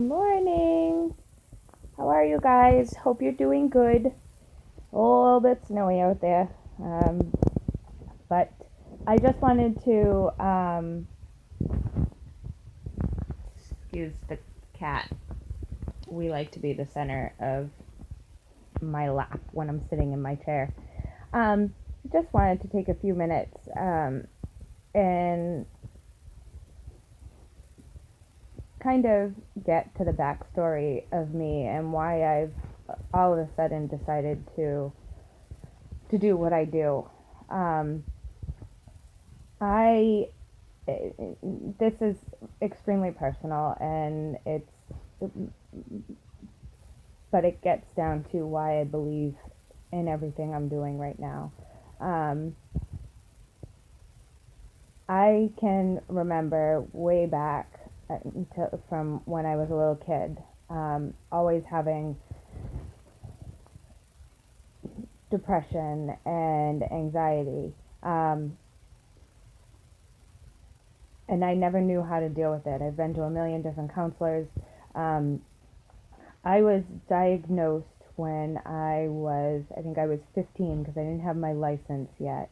Morning. How are you guys? Hope you're doing good. A little bit snowy out there. But I just wanted to excuse the cat. We like to be the center of my lap when I'm sitting in my chair. Um, just wanted to take a few minutes and kind of get to the backstory of me and why I've all of a sudden decided to do what I do. Um, I this is extremely personal, and but it gets down to why I believe in everything I'm doing right now. Um, I can remember way back from when I was a little kid, always having depression and anxiety. Um, and I never knew how to deal with it. I've been to a million different counselors. Um, I was diagnosed when I think I was 15 because I didn't have my license yet,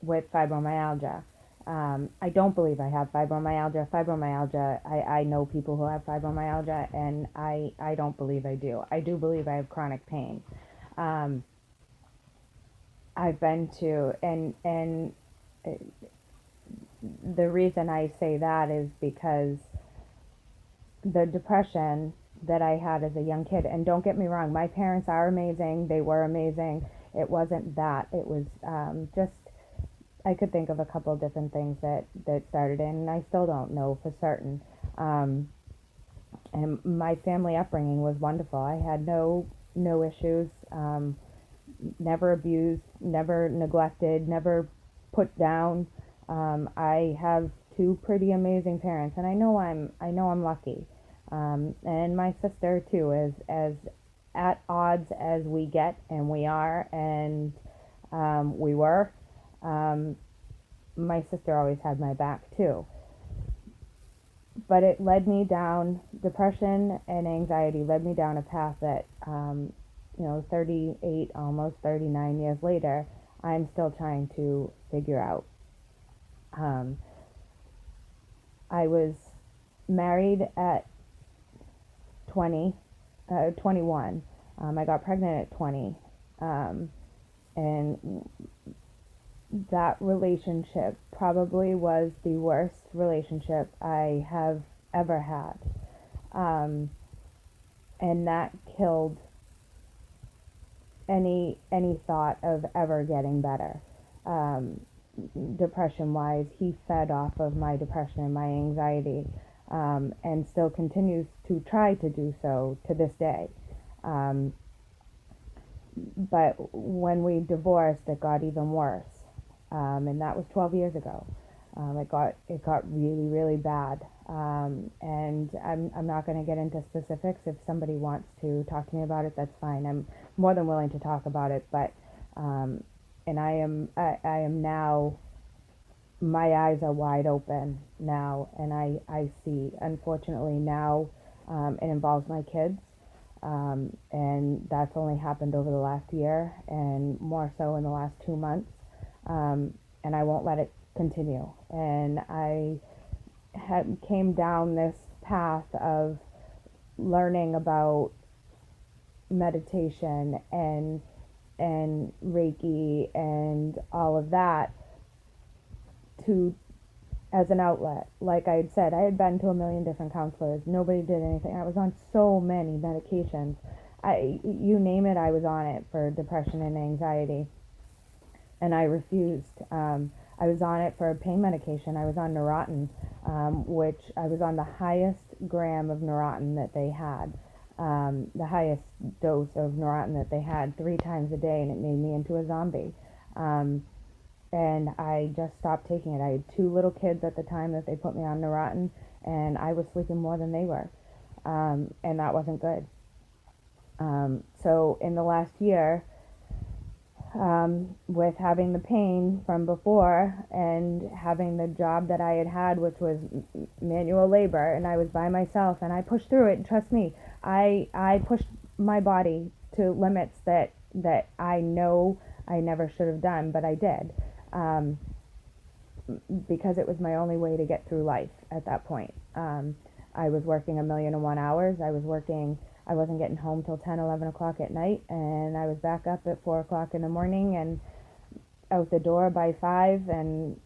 with fibromyalgia. I don't believe I have fibromyalgia. I know people who have fibromyalgia, and I don't believe I do. I do believe I have chronic pain. Um, I've been to, and the reason I say that is because the depression that I had as a young kid. And don't get me wrong, my parents are amazing. They were amazing. It wasn't that. It was just I could think of a couple of different things that started it, and I still don't know for certain. Um, and my family upbringing was wonderful. I had no issues. Never abused, never neglected, never put down. I have two pretty amazing parents, and I know I'm lucky. And my sister too is as at odds as we get, and we are, and we were. Um, my sister always had my back too, but it led me down depression and anxiety led me down a path that 38, almost 39 years later, I'm still trying to figure out. um, I was married at 20 21. I got pregnant at 20. um, and that relationship probably was the worst relationship I have ever had. um, and that killed any thought of ever getting better. Um, Depression wise, he fed off of my depression and my anxiety, and still continues to try to do so to this day. Um, but when we divorced, it got even worse, and that was 12 years ago. It got really bad, and I'm not going to get into specifics. If somebody wants to talk to me about it, that's fine. I'm more than willing to talk about it. But um, and I am now, my eyes are wide open now, and I see. Unfortunately, now it involves my kids, and that's only happened over the last year, and more so in the last 2 months. And I won't let it continue. And I came down this path of learning about meditation and Reiki and all of that to as an outlet. Like I had said, I had been to a million different counselors. Nobody did anything. I was on so many medications. You name it, I was on it for depression and anxiety, and I refused. I was on it for pain medication. I was on Neurontin, which I was on the highest gram of Neurontin that they had, the highest dose of Neurontin that they had 3 times a day, and it made me into a zombie. Um, and I just stopped taking it. I had 2 little kids at the time that they put me on Neurontin, and I was sleeping more than they were, and that wasn't good. So in the last year, with having the pain from before and having the job that I had had, which was manual labor, and I was by myself, and I pushed through it. And trust me, I pushed my body to limits that I know I never should have done, but I did, um, because it was my only way to get through life at that point. I was working 1,000,001 hours. I wasn't getting home till 10, 11 o'clock at night, and I was back up at 4 o'clock in the morning and out the door by 5, and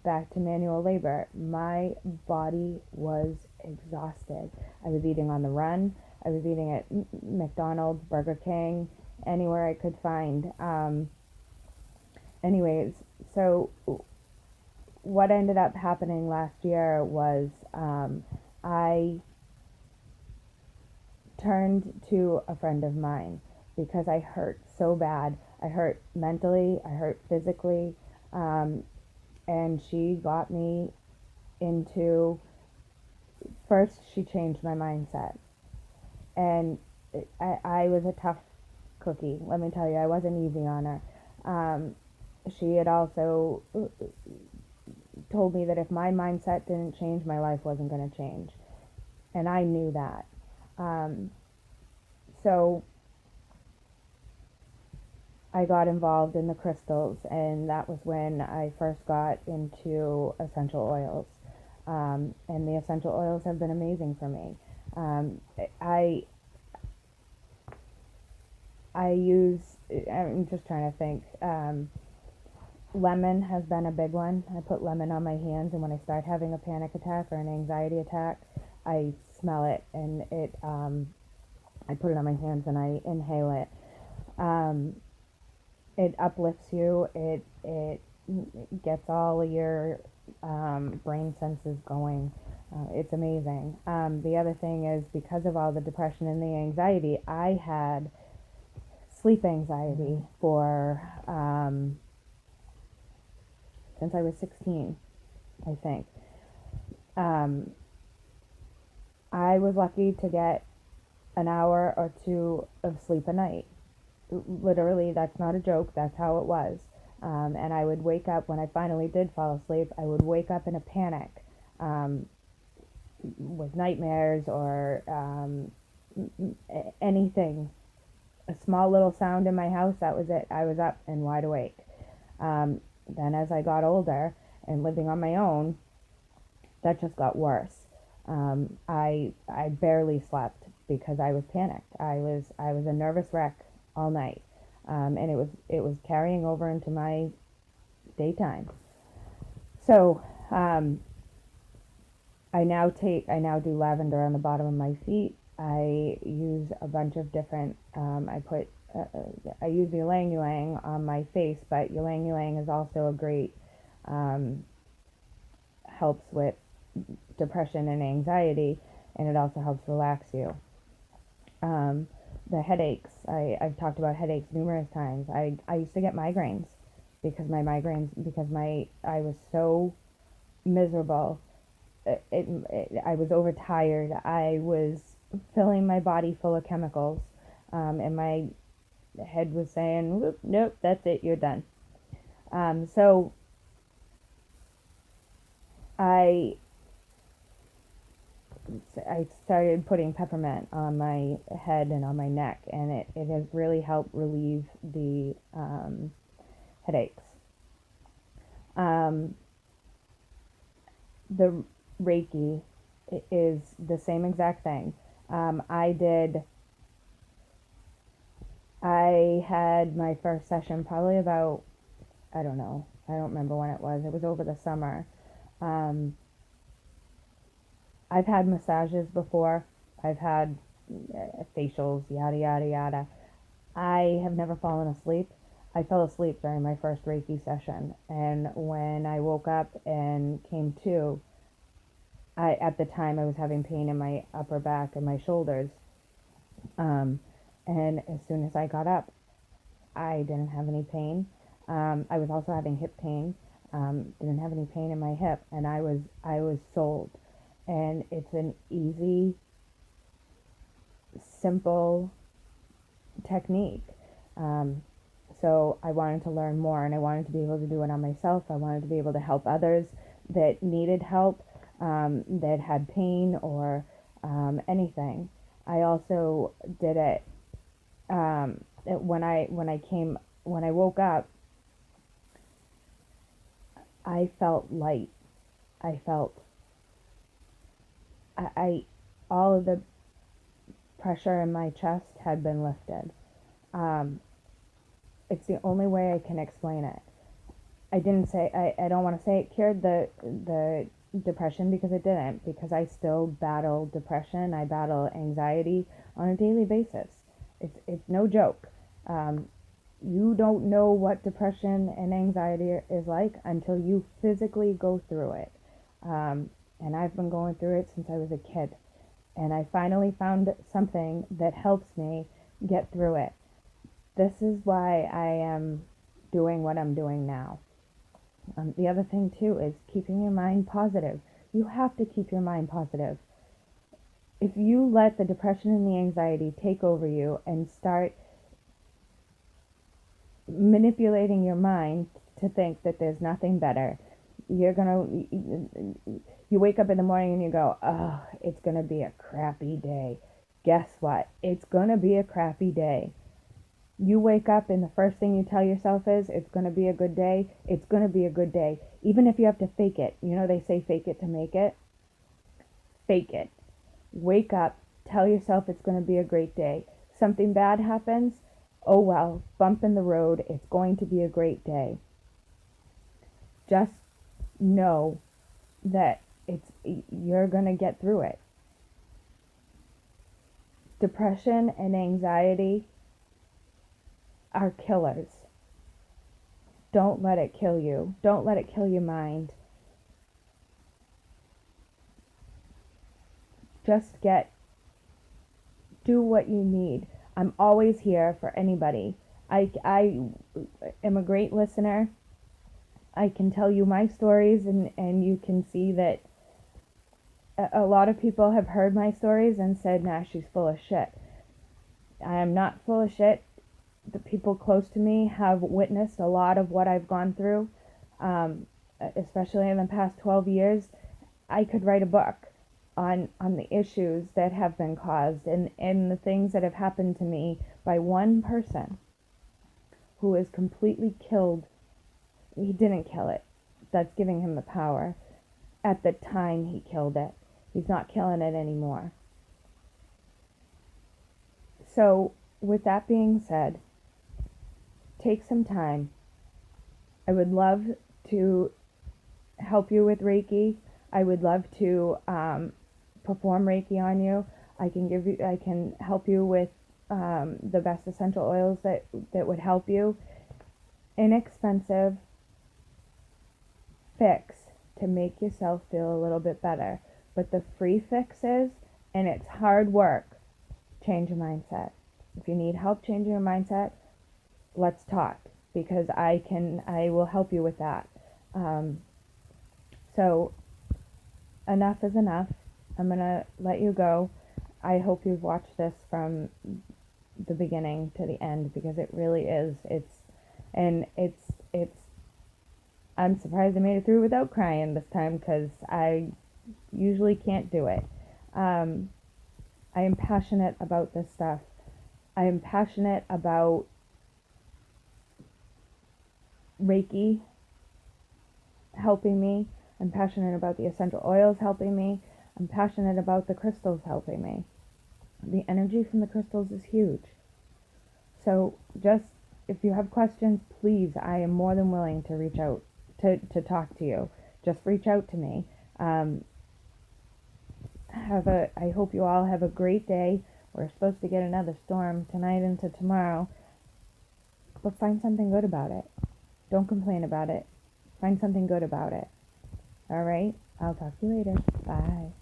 back to manual labor. My body was exhausted. I was eating on the run. I was eating at McDonald's, Burger King, anywhere I could find. Anyways, so what ended up happening last year was I turned to a friend of mine because I hurt so bad. I hurt mentally, I hurt physically, um, and she got me into, first, she changed my mindset. And I was a tough cookie, let me tell you. I wasn't easy on her. Um, she had also told me that if my mindset didn't change, my life wasn't going to change. And I knew that. Um, so I got involved in the crystals, and that was when I first got into essential oils. And the essential oils have been amazing for me. Um, I I use. I'm just trying to think. Lemon has been a big one. I put lemon on my hands, and when I start having a panic attack or an anxiety attack, I smell it, and I put it on my hands and I inhale it. Um, it uplifts you. It gets all of your brain senses going. It's amazing. The other thing is, because of all the depression and the anxiety, I had sleep anxiety for since I was 16, I think. Um, I was lucky to get an hour or two of sleep a night. Literally, that's not a joke, that's how it was. And I would wake up, when I finally did fall asleep, I would wake up in a panic, um, with nightmares or anything. A small little sound in my house, that was it. I was up and wide awake. Then, as I got older and living on my own, that just got worse. I barely slept because I was panicked. I was a nervous wreck all night, and it was carrying over into my daytime. So I now do lavender on the bottom of my feet. I use a bunch of different. I use ylang ylang on my face, but ylang ylang is also a great, um, helps with depression and anxiety, and it also helps relax you. Um, the headaches, I've talked about headaches numerous times. I used to get migraines because I was so miserable. I was overtired. I was filling my body full of chemicals, and my head was saying, "Whoop, nope, that's it, you're done." So I I started putting peppermint on my head and on my neck, and it has really helped relieve the headaches. Um, the Reiki is the same exact thing. Um, I did, I had my first session probably about, I don't know, I don't remember when it was. It was over the summer. Um, I've had massages before, I've had facials, yada, yada, yada. I have never fallen asleep. I fell asleep during my first Reiki session, and when I woke up and came to, at the time I was having pain in my upper back and my shoulders. Um, and as soon as I got up, I didn't have any pain. I was also having hip pain. Didn't have any pain in my hip, and I was sold. And it's an easy, simple technique. Um, So I wanted to learn more, and I wanted to be able to do it on myself. I wanted to be able to help others that needed help, that had pain or anything. I also did it when I woke up. I felt light. I felt I all of the pressure in my chest had been lifted. Um, it's the only way I can explain it. I don't want to say it cured the depression, because it didn't, because I still battle depression. I battle anxiety on a daily basis. It's no joke. Um, you don't know what depression and anxiety is like until you physically go through it. And I've been going through it since I was a kid. And I finally found something that helps me get through it. This is why I am doing what I'm doing now. The other thing, too, is keeping your mind positive. You have to keep your mind positive. If you let the depression and the anxiety take over you and start manipulating your mind to think that there's nothing better, you wake up in the morning and you go, oh, it's gonna be a crappy day. Guess what? It's gonna be a crappy day. You wake up and the first thing you tell yourself is, it's gonna be a good day. It's gonna be a good day. Even if you have to fake it. You know, they say fake it to make it. Fake it. Wake up, tell yourself it's gonna be a great day. Something bad happens, oh well, bump in the road, it's going to be a great day. Just know that you're going to get through it. Depression and anxiety are killers. Don't let it kill you. Don't let it kill your mind. Just do what you need. I'm always here for anybody. I am a great listener. I can tell you my stories, and you can see that a lot of people have heard my stories and said, nah, she's full of shit. I am not full of shit. The people close to me have witnessed a lot of what I've gone through, especially in the past 12 years. I could write a book on the issues that have been caused, and the things that have happened to me by one person who is completely killed. He didn't kill it. That's giving him the power. At the time he killed it. He's not killing it anymore. So, with that being said, take some time. I would love to help you with Reiki. I would love to perform Reiki on you. I can help you with the best essential oils that would help you. Inexpensive fix to make yourself feel a little bit better. But the free fixes, and it's hard work, change your mindset. If you need help changing your mindset, let's talk, because I will help you with that. So enough is enough. I'm gonna let you go. I hope you've watched this from the beginning to the end, because it really is. I'm surprised I made it through without crying this time, because I usually can't do it. I am passionate about this stuff. I am passionate about Reiki helping me. I'm passionate about the essential oils helping me. I'm passionate about the crystals helping me. The energy from the crystals is huge. So just, if you have questions, please, I am more than willing to reach out to talk to you. Just reach out to me. I hope you all have a great day. We're supposed to get another storm tonight into tomorrow. But find something good about it. Don't complain about it. Find something good about it. Alright? I'll talk to you later. Bye.